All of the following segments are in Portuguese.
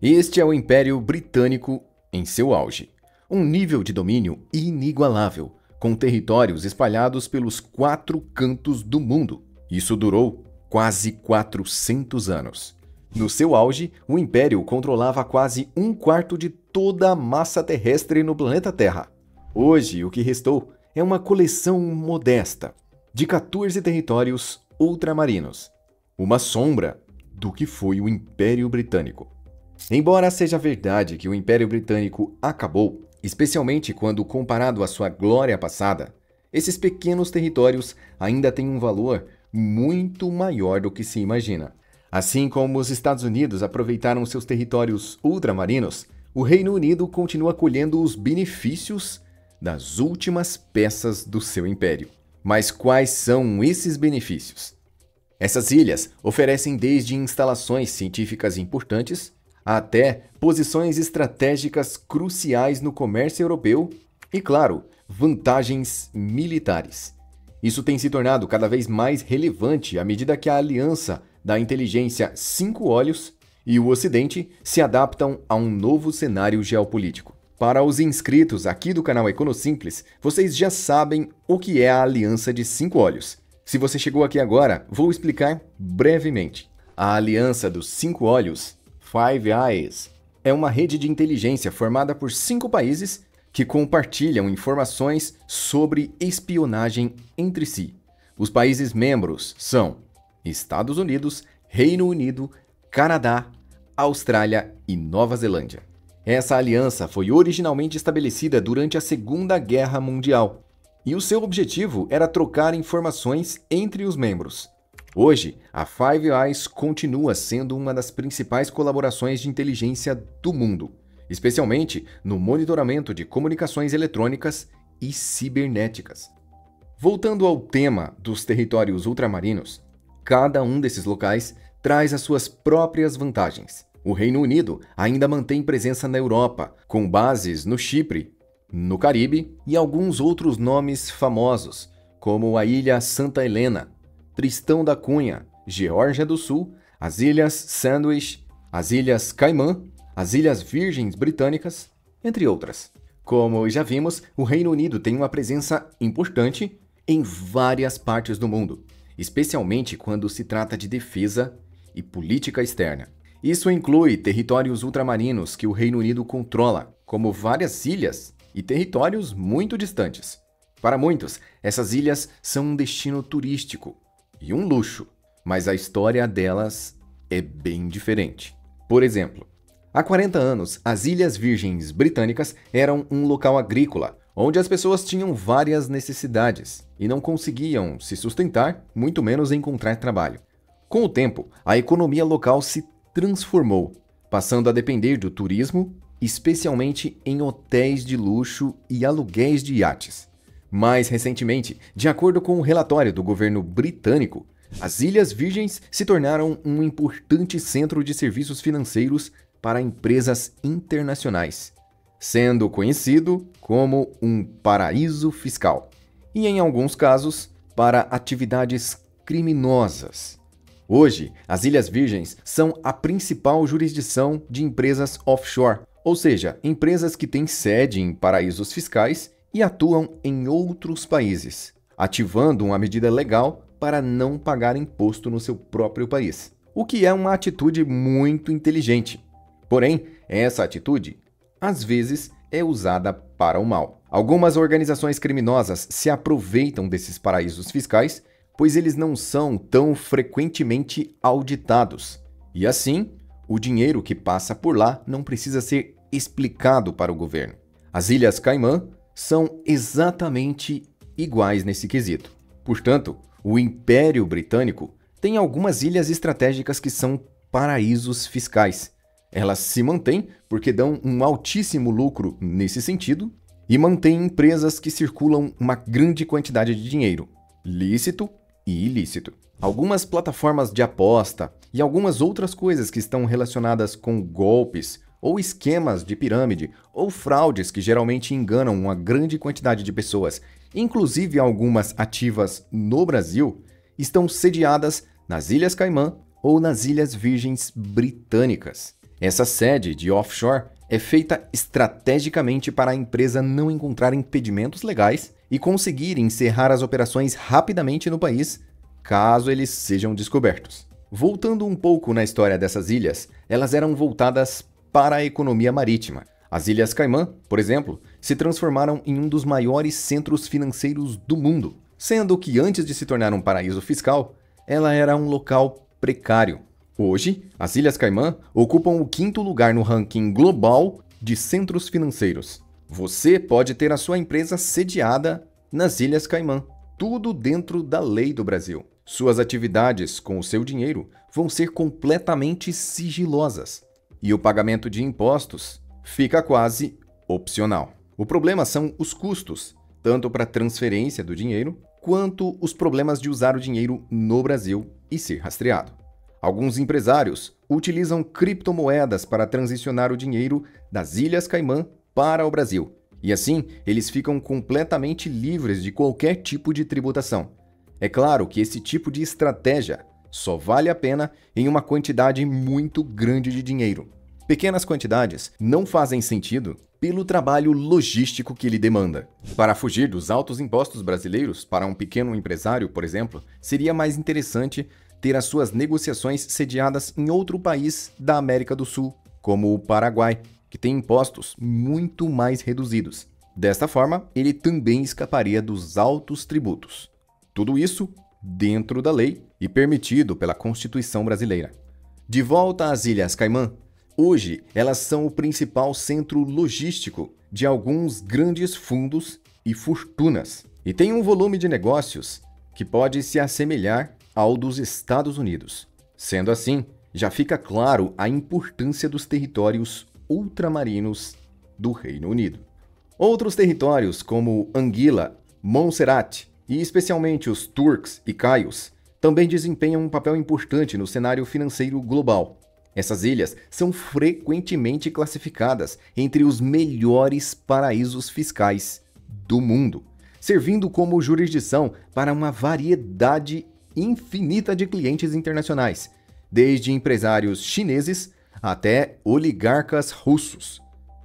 Este é o Império Britânico em seu auge. Um nível de domínio inigualável, com territórios espalhados pelos 4 cantos do mundo. Isso durou quase 400 anos. No seu auge, o Império controlava quase 1/4 de toda a massa terrestre no planeta Terra. Hoje, o que restou é uma coleção modesta de 14 territórios ultramarinos, uma sombra do que foi o Império Britânico. Embora seja verdade que o Império Britânico acabou, especialmente quando comparado à sua glória passada, esses pequenos territórios ainda têm um valor muito maior do que se imagina. Assim como os Estados Unidos aproveitaram seus territórios ultramarinos, o Reino Unido continua colhendo os benefícios das últimas peças do seu império. Mas quais são esses benefícios? Essas ilhas oferecem desde instalações científicas importantes até posições estratégicas cruciais no comércio europeu e, claro, vantagens militares. Isso tem se tornado cada vez mais relevante à medida que a aliança da inteligência 5 olhos e o Ocidente se adaptam a um novo cenário geopolítico. Para os inscritos aqui do canal Econosimples, vocês já sabem o que é a Aliança de 5 Olhos. Se você chegou aqui agora, vou explicar brevemente. A Aliança dos 5 Olhos, Five Eyes, é uma rede de inteligência formada por 5 países que compartilham informações sobre espionagem entre si. Os países membros são Estados Unidos, Reino Unido, Canadá, Austrália e Nova Zelândia. Essa aliança foi originalmente estabelecida durante a Segunda Guerra Mundial, e o seu objetivo era trocar informações entre os membros. Hoje, a Five Eyes continua sendo uma das principais colaborações de inteligência do mundo, especialmente no monitoramento de comunicações eletrônicas e cibernéticas. Voltando ao tema dos territórios ultramarinos, cada um desses locais traz as suas próprias vantagens. O Reino Unido ainda mantém presença na Europa, com bases no Chipre, no Caribe e alguns outros nomes famosos, como a Ilha Santa Helena, Tristão da Cunha, Geórgia do Sul, as Ilhas Sandwich, as Ilhas Caimã, as Ilhas Virgens Britânicas, entre outras. Como já vimos, o Reino Unido tem uma presença importante em várias partes do mundo, especialmente quando se trata de defesa e política externa. Isso inclui territórios ultramarinos que o Reino Unido controla, como várias ilhas e territórios muito distantes. Para muitos, essas ilhas são um destino turístico e um luxo, mas a história delas é bem diferente. Por exemplo, há 40 anos, as Ilhas Virgens Britânicas eram um local agrícola, onde as pessoas tinham várias necessidades e não conseguiam se sustentar, muito menos encontrar trabalho. Com o tempo, a economia local se transformou, passando a depender do turismo, especialmente em hotéis de luxo e aluguéis de iates. Mais recentemente, de acordo com um relatório do governo britânico, as Ilhas Virgens se tornaram um importante centro de serviços financeiros para empresas internacionais, sendo conhecido como um paraíso fiscal, e em alguns casos, para atividades criminosas. Hoje, as Ilhas Virgens são a principal jurisdição de empresas offshore, ou seja, empresas que têm sede em paraísos fiscais e atuam em outros países, ativando uma medida legal para não pagar imposto no seu próprio país, o que é uma atitude muito inteligente. Porém, essa atitude, às vezes, é usada para o mal. Algumas organizações criminosas se aproveitam desses paraísos fiscais, pois eles não são tão frequentemente auditados. E assim, o dinheiro que passa por lá não precisa ser explicado para o governo. As Ilhas Caimã são exatamente iguais nesse quesito. Portanto, o Império Britânico tem algumas ilhas estratégicas que são paraísos fiscais. Elas se mantêm porque dão um altíssimo lucro nesse sentido e mantêm empresas que circulam uma grande quantidade de dinheiro, lícito e ilícito. Algumas plataformas de aposta e algumas outras coisas que estão relacionadas com golpes ou esquemas de pirâmide ou fraudes que geralmente enganam uma grande quantidade de pessoas, inclusive algumas ativas no Brasil, estão sediadas nas Ilhas Caimã ou nas Ilhas Virgens Britânicas. Essa sede de offshore é feita estrategicamente para a empresa não encontrar impedimentos legais e conseguir encerrar as operações rapidamente no país, caso eles sejam descobertos. Voltando um pouco na história dessas ilhas, elas eram voltadas para a economia marítima. As Ilhas Caimã, por exemplo, se transformaram em um dos maiores centros financeiros do mundo, sendo que antes de se tornar um paraíso fiscal, ela era um local precário. Hoje, as Ilhas Caimã ocupam o 5º lugar no ranking global de centros financeiros. Você pode ter a sua empresa sediada nas Ilhas Caimã, tudo dentro da lei do Brasil. Suas atividades com o seu dinheiro vão ser completamente sigilosas e o pagamento de impostos fica quase opcional. O problema são os custos, tanto para a transferência do dinheiro, quanto os problemas de usar o dinheiro no Brasil e ser rastreado. Alguns empresários utilizam criptomoedas para transicionar o dinheiro das Ilhas Caimã para o Brasil, e assim eles ficam completamente livres de qualquer tipo de tributação. É claro que esse tipo de estratégia só vale a pena em uma quantidade muito grande de dinheiro. Pequenas quantidades não fazem sentido pelo trabalho logístico que ele demanda. Para fugir dos altos impostos brasileiros, para um pequeno empresário, por exemplo, seria mais interessante ter as suas negociações sediadas em outro país da América do Sul, como o Paraguai, que tem impostos muito mais reduzidos. Desta forma, ele também escaparia dos altos tributos. Tudo isso dentro da lei e permitido pela Constituição brasileira. De volta às Ilhas Caimã, hoje elas são o principal centro logístico de alguns grandes fundos e fortunas, e tem um volume de negócios que pode se assemelhar ao dos Estados Unidos. Sendo assim, já fica claro a importância dos territórios ultramarinos do Reino Unido. Outros territórios, como Anguila, Montserrat e especialmente os Turks e Caios, também desempenham um papel importante no cenário financeiro global. Essas ilhas são frequentemente classificadas entre os melhores paraísos fiscais do mundo, servindo como jurisdição para uma variedade infinita de clientes internacionais, desde empresários chineses até oligarcas russos.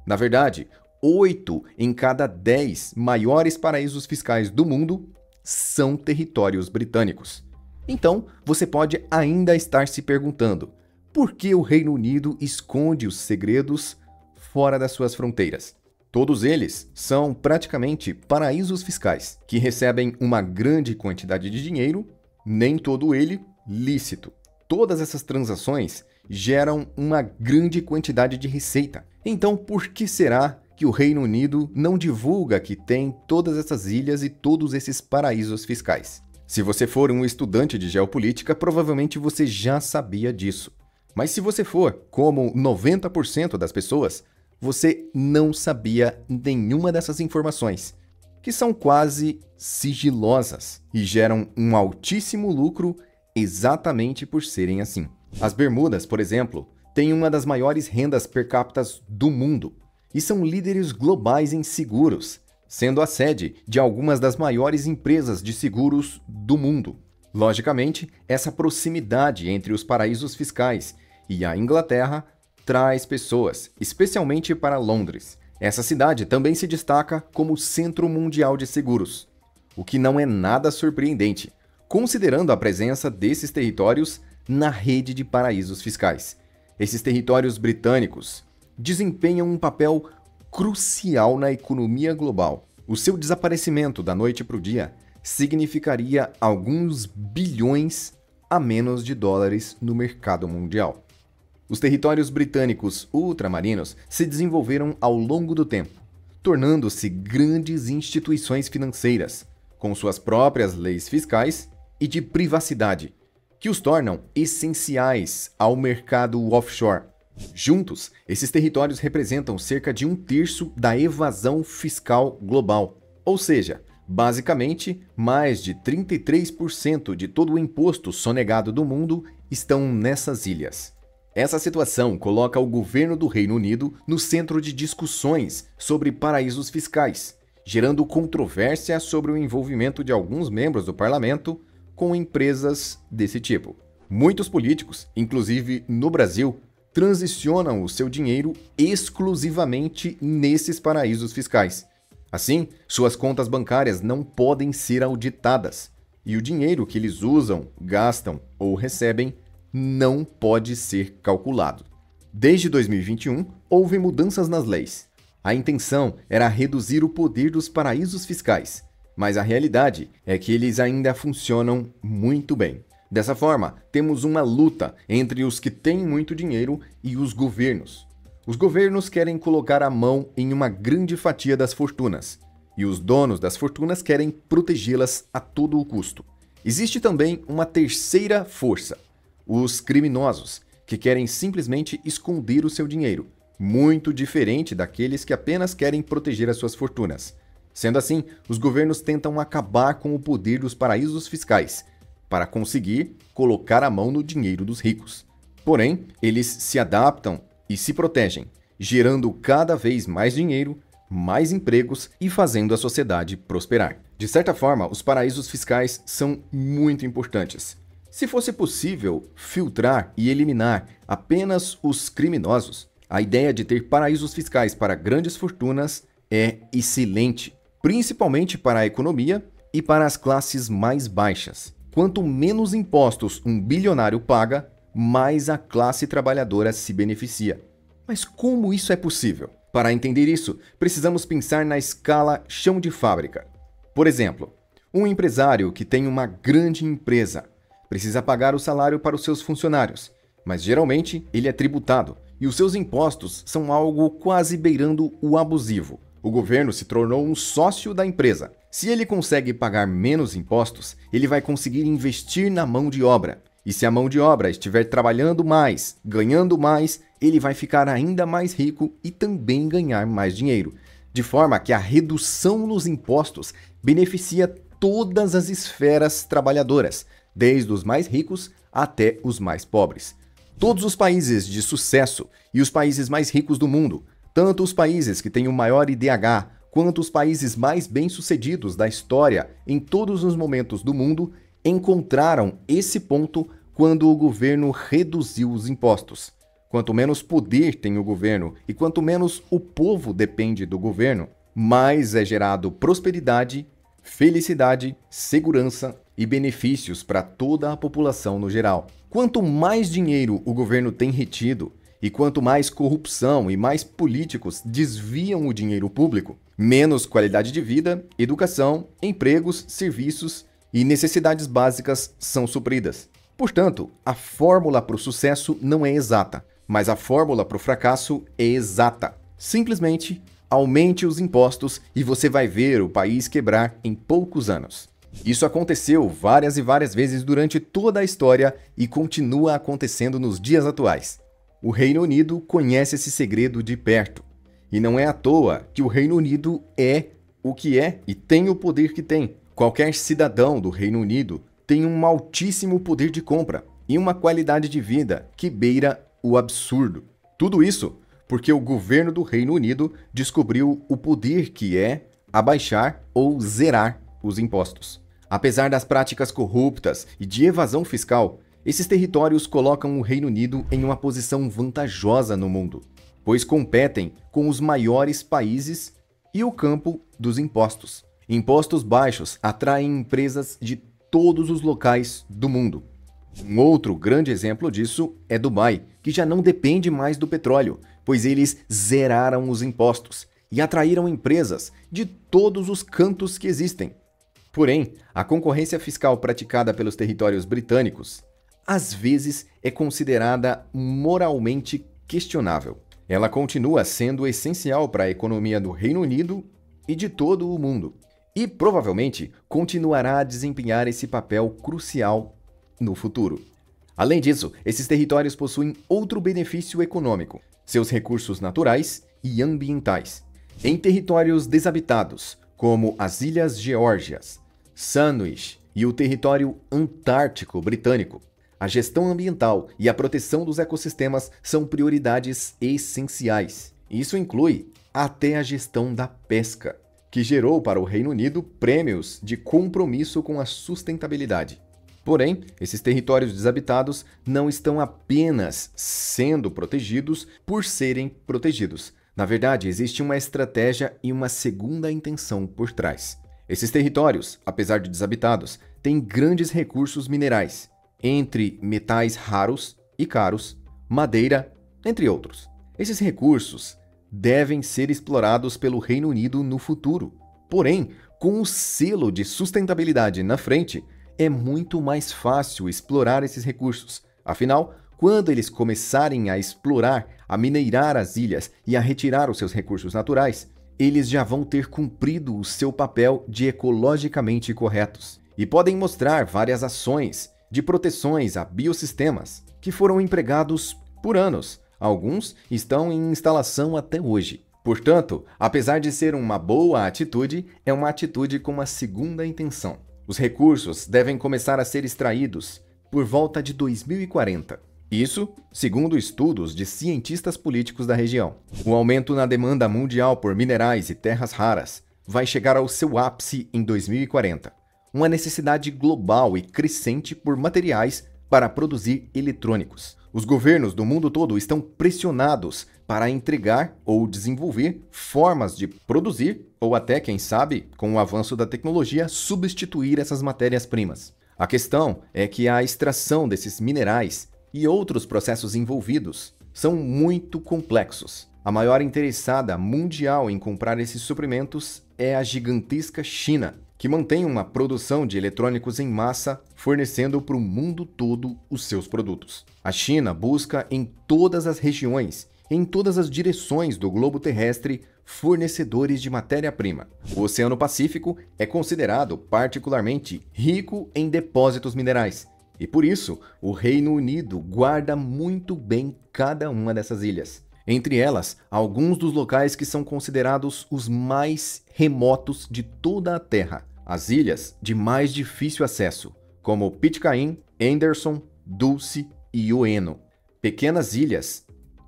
Na verdade, 8 em cada 10 maiores paraísos fiscais do mundo são territórios britânicos. Então, você pode ainda estar se perguntando: por que o Reino Unido esconde os segredos fora das suas fronteiras? Todos eles são praticamente paraísos fiscais, que recebem uma grande quantidade de dinheiro, nem todo ele lícito. Todas essas transações geram uma grande quantidade de receita. Então, por que será que o Reino Unido não divulga que tem todas essas ilhas e todos esses paraísos fiscais? Se você for um estudante de geopolítica, provavelmente você já sabia disso. Mas se você for, como 90% das pessoas, você não sabia nenhuma dessas informações, que são quase sigilosas e geram um altíssimo lucro exatamente por serem assim. As Bermudas, por exemplo, têm uma das maiores rendas per capita do mundo e são líderes globais em seguros, sendo a sede de algumas das maiores empresas de seguros do mundo. Logicamente, essa proximidade entre os paraísos fiscais e a Inglaterra traz pessoas, especialmente para Londres. Essa cidade também se destaca como centro mundial de seguros, o que não é nada surpreendente, considerando a presença desses territórios na rede de paraísos fiscais. Esses territórios britânicos desempenham um papel crucial na economia global. O seu desaparecimento da noite para o dia significaria alguns bilhões a menos de dólares no mercado mundial. Os territórios britânicos ultramarinos se desenvolveram ao longo do tempo, tornando-se grandes instituições financeiras, com suas próprias leis fiscais e de privacidade, que os tornam essenciais ao mercado offshore. Juntos, esses territórios representam cerca de 1/3 da evasão fiscal global, ou seja, basicamente, mais de 33% de todo o imposto sonegado do mundo estão nessas ilhas. Essa situação coloca o governo do Reino Unido no centro de discussões sobre paraísos fiscais, gerando controvérsia sobre o envolvimento de alguns membros do parlamento com empresas desse tipo. Muitos políticos, inclusive no Brasil, transicionam o seu dinheiro exclusivamente nesses paraísos fiscais. Assim, suas contas bancárias não podem ser auditadas e o dinheiro que eles usam, gastam ou recebem não pode ser calculado. Desde 2021, houve mudanças nas leis. A intenção era reduzir o poder dos paraísos fiscais, mas a realidade é que eles ainda funcionam muito bem. Dessa forma, temos uma luta entre os que têm muito dinheiro e os governos. Os governos querem colocar a mão em uma grande fatia das fortunas, e os donos das fortunas querem protegê-las a todo o custo. Existe também uma terceira força, os criminosos, que querem simplesmente esconder o seu dinheiro, muito diferente daqueles que apenas querem proteger as suas fortunas. Sendo assim, os governos tentam acabar com o poder dos paraísos fiscais, para conseguir colocar a mão no dinheiro dos ricos. Porém, eles se adaptam e se protegem, gerando cada vez mais dinheiro, mais empregos e fazendo a sociedade prosperar. De certa forma, os paraísos fiscais são muito importantes. Se fosse possível filtrar e eliminar apenas os criminosos, a ideia de ter paraísos fiscais para grandes fortunas é excelente, principalmente para a economia e para as classes mais baixas. Quanto menos impostos um bilionário paga, mais a classe trabalhadora se beneficia. Mas como isso é possível? Para entender isso, precisamos pensar na escala chão de fábrica. Por exemplo, um empresário que tem uma grande empresa precisa pagar o salário para os seus funcionários, mas geralmente ele é tributado e os seus impostos são algo quase beirando o abusivo. O governo se tornou um sócio da empresa. Se ele consegue pagar menos impostos, ele vai conseguir investir na mão de obra. E se a mão de obra estiver trabalhando mais, ganhando mais, ele vai ficar ainda mais rico e também ganhar mais dinheiro. De forma que a redução nos impostos beneficia todas as esferas trabalhadoras, desde os mais ricos até os mais pobres. Todos os países de sucesso e os países mais ricos do mundo, tanto os países que têm o maior IDH, quanto os países mais bem-sucedidos da história em todos os momentos do mundo, encontraram esse ponto quando o governo reduziu os impostos. Quanto menos poder tem o governo e quanto menos o povo depende do governo, mais é gerado prosperidade, felicidade, segurança e benefícios para toda a população no geral. Quanto mais dinheiro o governo tem retido e quanto mais corrupção e mais políticos desviam o dinheiro público, menos qualidade de vida, educação, empregos, serviços e necessidades básicas são supridas. Portanto, a fórmula para o sucesso não é exata, mas a fórmula para o fracasso é exata. Simplesmente aumente os impostos e você vai ver o país quebrar em poucos anos. Isso aconteceu várias e várias vezes durante toda a história e continua acontecendo nos dias atuais. O Reino Unido conhece esse segredo de perto. E não é à toa que o Reino Unido é o que é e tem o poder que tem. Qualquer cidadão do Reino Unido tem um altíssimo poder de compra e uma qualidade de vida que beira o absurdo. Tudo isso porque o governo do Reino Unido descobriu o poder que é abaixar ou zerar os impostos. Apesar das práticas corruptas e de evasão fiscal, esses territórios colocam o Reino Unido em uma posição vantajosa no mundo, pois competem com os maiores países e o campo dos impostos. Impostos baixos atraem empresas de todos os locais do mundo. Um outro grande exemplo disso é Dubai, que já não depende mais do petróleo, pois eles zeraram os impostos e atraíram empresas de todos os cantos que existem. Porém, a concorrência fiscal praticada pelos territórios britânicos às vezes é considerada moralmente questionável. Ela continua sendo essencial para a economia do Reino Unido e de todo o mundo, e provavelmente continuará a desempenhar esse papel crucial no futuro. Além disso, esses territórios possuem outro benefício econômico: seus recursos naturais e ambientais. Em territórios desabitados, como as Ilhas Geórgias, Sandwich e o território antártico britânico, a gestão ambiental e a proteção dos ecossistemas são prioridades essenciais. Isso inclui até a gestão da pesca, que gerou para o Reino Unido prêmios de compromisso com a sustentabilidade. Porém, esses territórios desabitados não estão apenas sendo protegidos por serem protegidos. Na verdade, existe uma estratégia e uma segunda intenção por trás. Esses territórios, apesar de desabitados, têm grandes recursos minerais, entre metais raros e caros, madeira, entre outros. Esses recursos devem ser explorados pelo Reino Unido no futuro. Porém, com o selo de sustentabilidade na frente, é muito mais fácil explorar esses recursos. Afinal, quando eles começarem a explorar, a mineirar as ilhas e a retirar os seus recursos naturais, eles já vão ter cumprido o seu papel de ecologicamente corretos e podem mostrar várias ações de proteções a biossistemas que foram empregados por anos. Alguns estão em instalação até hoje. Portanto, apesar de ser uma boa atitude, é uma atitude com uma segunda intenção. Os recursos devem começar a ser extraídos por volta de 2040. Isso, segundo estudos de cientistas políticos da região. O aumento na demanda mundial por minerais e terras raras vai chegar ao seu ápice em 2040. Uma necessidade global e crescente por materiais para produzir eletrônicos. Os governos do mundo todo estão pressionados para entregar ou desenvolver formas de produzir ou até, quem sabe, com o avanço da tecnologia, substituir essas matérias-primas. A questão é que a extração desses minerais e outros processos envolvidos são muito complexos. A maior interessada mundial em comprar esses suprimentos é a gigantesca China, que mantém uma produção de eletrônicos em massa, fornecendo para o mundo todo os seus produtos. A China busca em todas as regiões, em todas as direções do globo terrestre, fornecedores de matéria-prima. O Oceano Pacífico é considerado particularmente rico em depósitos minerais, e por isso o Reino Unido guarda muito bem cada uma dessas ilhas. Entre elas, alguns dos locais que são considerados os mais remotos de toda a Terra. As ilhas de mais difícil acesso, como Pitcairn, Anderson, Dulce e Oeno. Pequenas ilhas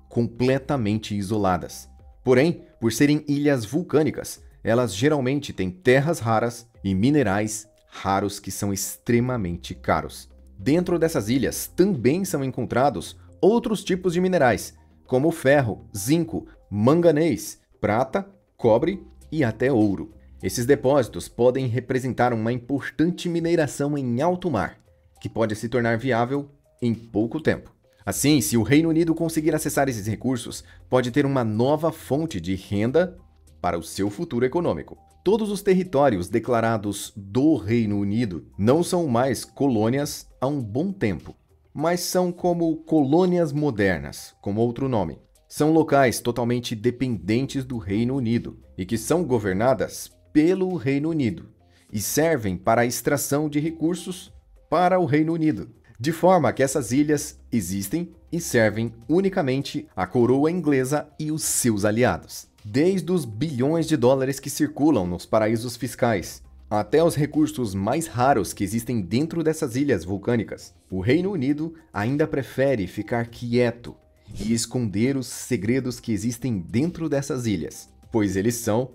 completamente isoladas. Porém, por serem ilhas vulcânicas, elas geralmente têm terras raras e minerais raros que são extremamente caros. Dentro dessas ilhas também são encontrados outros tipos de minerais, como ferro, zinco, manganês, prata, cobre e até ouro. Esses depósitos podem representar uma importante mineração em alto mar, que pode se tornar viável em pouco tempo. Assim, se o Reino Unido conseguir acessar esses recursos, pode ter uma nova fonte de renda para o seu futuro econômico. Todos os territórios declarados do Reino Unido não são mais colônias há um bom tempo, mas são como colônias modernas, com outro nome. São locais totalmente dependentes do Reino Unido e que são governadas pelo Reino Unido e servem para a extração de recursos para o Reino Unido, de forma que essas ilhas existem e servem unicamente à coroa inglesa e os seus aliados. Desde os bilhões de dólares que circulam nos paraísos fiscais, até os recursos mais raros que existem dentro dessas ilhas vulcânicas, o Reino Unido ainda prefere ficar quieto e esconder os segredos que existem dentro dessas ilhas, pois eles são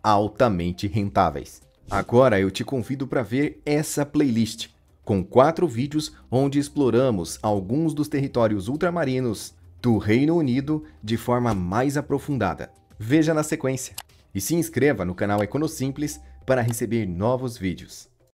altamente rentáveis. Agora eu te convido para ver essa playlist, com 4 vídeos onde exploramos alguns dos territórios ultramarinos do Reino Unido de forma mais aprofundada. Veja na sequência e se inscreva no canal EconoSimples para receber novos vídeos.